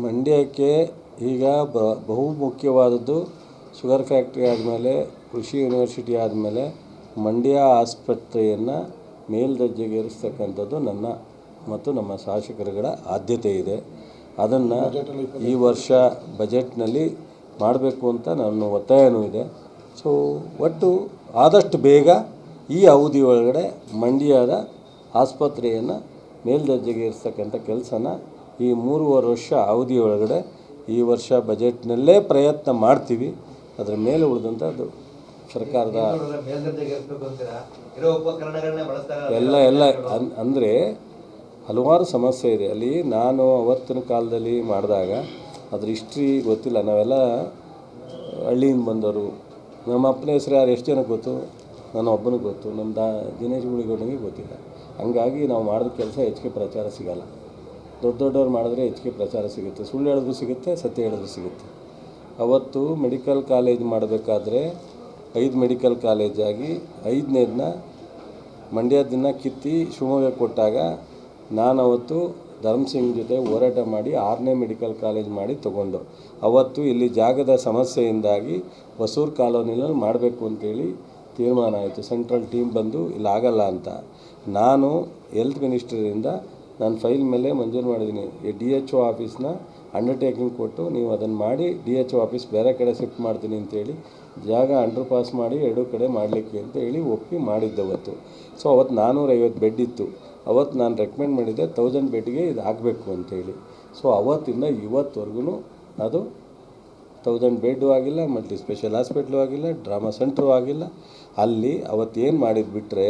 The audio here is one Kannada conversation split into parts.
ಮಂಡ್ಯಕ್ಕೆ ಈಗ ಬಹುಮುಖ್ಯವಾದದ್ದು ಶುಗರ್ ಫ್ಯಾಕ್ಟ್ರಿ ಆದಮೇಲೆ ಕೃಷಿ ಯೂನಿವರ್ಸಿಟಿ ಆದಮೇಲೆ ಮಂಡ್ಯ ಆಸ್ಪತ್ರೆಯನ್ನು ಮೇಲ್ದರ್ಜೆಗೇರಿಸ್ತಕ್ಕಂಥದ್ದು ನನ್ನ ಮತ್ತು ನಮ್ಮ ಶಾಸಕರುಗಳ ಆದ್ಯತೆ ಇದೆ. ಅದನ್ನು ಈ ವರ್ಷ ಬಜೆಟ್ನಲ್ಲಿ ಮಾಡಬೇಕು ಅಂತ ನನ್ನ ಒತ್ತಾಯನೂ ಇದೆ. ಸೊ ಒಟ್ಟು ಆದಷ್ಟು ಬೇಗ ಈ ಅವಧಿ ಒಳಗಡೆ ಮಂಡ್ಯದ ಆಸ್ಪತ್ರೆಯನ್ನು ಮೇಲ್ದರ್ಜೆಗೇರಿಸ್ತಕ್ಕಂಥ ಕೆಲಸನ ಈ 3.5 ವರ್ಷ ಅವಧಿ ಒಳಗಡೆ ಈ ವರ್ಷ ಬಜೆಟ್ನಲ್ಲೇ ಪ್ರಯತ್ನ ಮಾಡ್ತೀವಿ. ಅದರ ಮೇಲೆ ಉಳಿದಂಥದ್ದು ಸರ್ಕಾರದ ಎಲ್ಲ ಅಂದರೆ ಹಲವಾರು ಸಮಸ್ಯೆ ಇದೆ ಅಲ್ಲಿ. ನಾನು ಅವತ್ತಿನ ಕಾಲದಲ್ಲಿ ಮಾಡಿದಾಗ ಅದ್ರ ಹಿಸ್ಟ್ರಿ ಗೊತ್ತಿಲ್ಲ. ನಾವೆಲ್ಲ ಹಳ್ಳಿಯಿಂದ ಬಂದವರು. ನಮ್ಮ ಅಪ್ಪನ ಹೆಸರು ಯಾರು ಎಷ್ಟು ಜನಕ್ಕೆ ಗೊತ್ತು? ನನ್ನ ಒಬ್ಬನಿಗೆ ಗೊತ್ತು. ನಮ್ಮ ದಿನೇಶ್ ಗುಳಿಗೌಡನಿಗೆ ಗೊತ್ತಿಲ್ಲ. ಹಂಗಾಗಿ ನಾವು ಮಾಡಿದ ಕೆಲಸ ಹೆಚ್ಚಿಗೆ ಪ್ರಚಾರ ಸಿಗೋಲ್ಲ. ದೊಡ್ಡವ್ರು ಮಾಡಿದ್ರೆ ಹೆಚ್ಚಿಗೆ ಪ್ರಚಾರ ಸಿಗುತ್ತೆ. ಸುಳ್ಳು ಹೇಳಿದ್ರು ಸಿಗುತ್ತೆ, ಸತ್ಯ ಹೇಳಿದ್ರು ಸಿಗುತ್ತೆ. ಅವತ್ತು ಮೆಡಿಕಲ್ ಕಾಲೇಜ್ ಮಾಡಬೇಕಾದ್ರೆ 5 ಮೆಡಿಕಲ್ ಕಾಲೇಜಾಗಿ 5ನೇದನ್ನ ಮಂಡ್ಯದನ್ನ ಕಿತ್ತಿ ಶಿವಮೊಗ್ಗ ಕೊಟ್ಟಾಗ ನಾನು ಅವತ್ತು ಧರ್ಮಸಿಂಗ್ ಜೊತೆ ಹೋರಾಟ ಮಾಡಿ 6ನೇ ಮೆಡಿಕಲ್ ಕಾಲೇಜ್ ಮಾಡಿ ತೊಗೊಂಡು ಅವತ್ತು ಇಲ್ಲಿ ಜಾಗದ ಸಮಸ್ಯೆಯಿಂದಾಗಿ ಹೊಸೂರು ಕಾಲೋನಿನಲ್ಲಿ ಮಾಡಬೇಕು ಅಂತೇಳಿ ತೀರ್ಮಾನ ಆಯಿತು. ಸೆಂಟ್ರಲ್ ಟೀಮ್ ಬಂದು ಇಲ್ಲಿ ಆಗಲ್ಲ ಅಂತ ನಾನು ಹೆಲ್ತ್ ಮಿನಿಸ್ಟರಿಂದ ನಾನು ಫೈಲ್ ಮೇಲೆ ಮಂಜೂರು ಮಾಡಿದ್ದೀನಿ. DHO ಆಫೀಸ್ನ ಅಂಡರ್ಟೇಕಿಂಗ್ ಕೊಟ್ಟು ನೀವು ಅದನ್ನು ಮಾಡಿ DHO ಆಫೀಸ್ ಬೇರೆ ಕಡೆ ಶಿಫ್ಟ್ ಮಾಡ್ತೀನಿ ಅಂತೇಳಿ ಜಾಗ ಅಂಡರ್ ಪಾಸ್ ಮಾಡಿ 2 ಕಡೆ ಮಾಡಲಿಕ್ಕೆ ಅಂತ ಹೇಳಿ ಒಪ್ಪಿ ಮಾಡಿದ್ದವತ್ತು. ಸೊ ಅವತ್ತು 450 ಬೆಡ್ ಇತ್ತು. ಅವತ್ತು ನಾನು ರೆಕಮೆಂಡ್ ಮಾಡಿದ್ದೆ 1000 ಬೆಡ್ಗೆ ಇದು ಆಗಬೇಕು ಅಂತೇಳಿ. ಸೊ ಅವತ್ತಿಂದ ಇವತ್ತುವರೆಗೂ ಅದು 1000 ಬೆಡ್ಡು ಆಗಿಲ್ಲ, ಮಲ್ಟಿ ಸ್ಪೆಷಲ್ ಹಾಸ್ಪಿಟ್ಲು ಆಗಿಲ್ಲ, ಡ್ರಾಮಾ ಸೆಂಟ್ರು ಆಗಿಲ್ಲ. ಅಲ್ಲಿ ಅವತ್ತೇನು ಮಾಡಿದ್ದು ಬಿಟ್ಟರೆ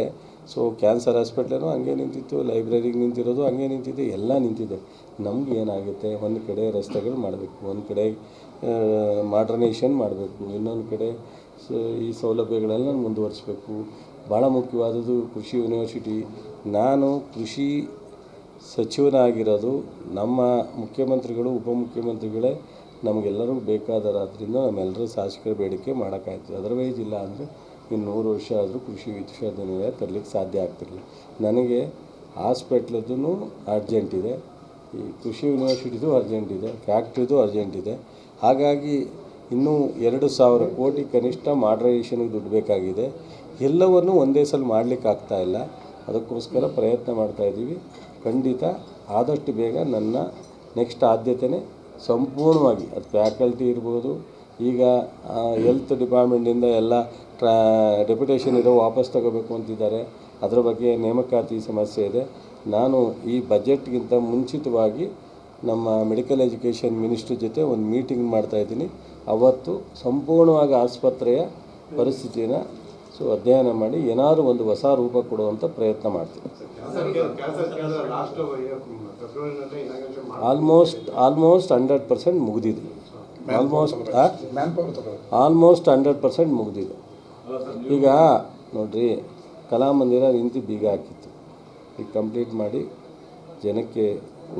ಸೊ ಕ್ಯಾನ್ಸರ್ ಹಾಸ್ಪಿಟ್ಲೇನೋ ಹಂಗೆ ನಿಂತಿತ್ತು, ಲೈಬ್ರರಿಗೆ ನಿಂತಿರೋದು ಹಂಗೆ ನಿಂತಿದೆ, ಎಲ್ಲ ನಿಂತಿದೆ. ನಮ್ಗೆ ಏನಾಗುತ್ತೆ, ಒಂದು ಕಡೆ ರಸ್ತೆಗಳು ಮಾಡಬೇಕು, ಒಂದು ಕಡೆ ಮಾಡ್ರನೈಸೇಷನ್ ಮಾಡಬೇಕು, ಇನ್ನೊಂದು ಕಡೆ ಈ ಸೌಲಭ್ಯಗಳೆಲ್ಲ ಮುಂದುವರಿಸಬೇಕು. ಭಾಳ ಮುಖ್ಯವಾದದ್ದು ಕೃಷಿ ಯೂನಿವರ್ಸಿಟಿ. ನಾನು ಕೃಷಿ ಸಚಿವನಾಗಿರೋದು ನಮ್ಮ ಮುಖ್ಯಮಂತ್ರಿಗಳು ಉಪಮುಖ್ಯಮಂತ್ರಿಗಳೇ ನಮಗೆಲ್ಲರಿಗೂ ಬೇಕಾದರಾದ್ರಿಂದ ನಮ್ಮೆಲ್ಲರೂ ಶಾಸಕರ ಬೇಡಿಕೆ ಮಾಡೋಕ್ಕಾಯ್ತದೆ. ಅದರ್ವೈಸ್ ಇಲ್ಲ ಅಂದರೆ ಇನ್ನು 100 ವರ್ಷ ಆದರೂ ಕೃಷಿ ವಿಶ್ವವಿದ್ಯಾನಿಲಯ ತರಲಿಕ್ಕೆ ಸಾಧ್ಯ ಆಗ್ತಿರಲಿಲ್ಲ. ನನಗೆ ಹಾಸ್ಪಿಟ್ಲದ್ದು ಅರ್ಜೆಂಟ್ ಇದೆ, ಈ ಕೃಷಿ ಯೂನಿವರ್ಸಿಟಿದು ಅರ್ಜೆಂಟ್ ಇದೆ, ಫ್ಯಾಕ್ಟ್ರಿದು ಅರ್ಜೆಂಟ್ ಇದೆ. ಹಾಗಾಗಿ ಇನ್ನೂ 2,000 ಕೋಟಿ ಕನಿಷ್ಠ ಮಾಡ್ರೈಸೇಷನ್ಗೆ ದುಡ್ಡು ಬೇಕಾಗಿದೆ. ಎಲ್ಲವನ್ನು ಒಂದೇ ಸಲ ಮಾಡಲಿಕ್ಕೆ ಆಗ್ತಾಯಿಲ್ಲ. ಅದಕ್ಕೋಸ್ಕರ ಪ್ರಯತ್ನ ಮಾಡ್ತಾಯಿದ್ದೀವಿ. ಖಂಡಿತ ಆದಷ್ಟು ಬೇಗ ನನ್ನ ನೆಕ್ಸ್ಟ್ ಆದ್ಯತೆಯೇ ಸಂಪೂರ್ಣವಾಗಿ ಅದು ಫ್ಯಾಕಲ್ಟಿ ಇರ್ಬೋದು. ಈಗ ಹೆಲ್ತ್ ಡಿಪಾರ್ಟ್ಮೆಂಟಿಂದ ಎಲ್ಲ ಡೆಪ್ಯುಟೇಷನ್ ಇರೋ ವಾಪಸ್ ತಗೋಬೇಕು ಅಂತಿದ್ದಾರೆ. ಅದರ ಬಗ್ಗೆ ನೇಮಕಾತಿ ಸಮಸ್ಯೆ ಇದೆ. ನಾನು ಈ ಬಜೆಟ್ಗಿಂತ ಮುಂಚಿತವಾಗಿ ನಮ್ಮ ಮೆಡಿಕಲ್ ಎಜುಕೇಷನ್ ಮಿನಿಸ್ಟ್ರ್ ಜೊತೆ ಒಂದು ಮೀಟಿಂಗ್ ಮಾಡ್ತಾಯಿದ್ದೀನಿ. ಅವತ್ತು ಸಂಪೂರ್ಣವಾಗಿ ಆಸ್ಪತ್ರೆಯ ಪರಿಸ್ಥಿತಿನ ಅಧ್ಯಯನ ಮಾಡಿ ಏನಾದರೂ ಒಂದು ಹೊಸ ರೂಪ ಕೊಡುವಂಥ ಪ್ರಯತ್ನ ಮಾಡ್ತೀನಿ. ಆಲ್ಮೋಸ್ಟ್ 100% ಮುಗಿದಿದೆ. ಆಲ್ಮೋಸ್ಟ್ 100% ಮುಗಿದಿದೆ. ಈಗ ನೋಡಿರಿ, ಕಲಾಮಂದಿರ ನಿಂತು ಬೀಗ ಹಾಕಿತ್ತು. ಈಗ ಕಂಪ್ಲೀಟ್ ಮಾಡಿ ಜನಕ್ಕೆ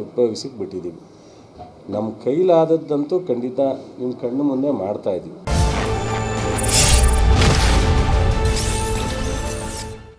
ಉಪಯೋಗಿಸಿಕ್ಕೆ ಬಿಟ್ಟಿದ್ದೀವಿ. ನಮ್ಮ ಕೈಲಾದದ್ದಂತೂ ಖಂಡಿತ ನಿಮ್ಮ ಕಣ್ಣು ಮುಂದೆ ಮಾಡ್ತಾಯಿದ್ದೀವಿ.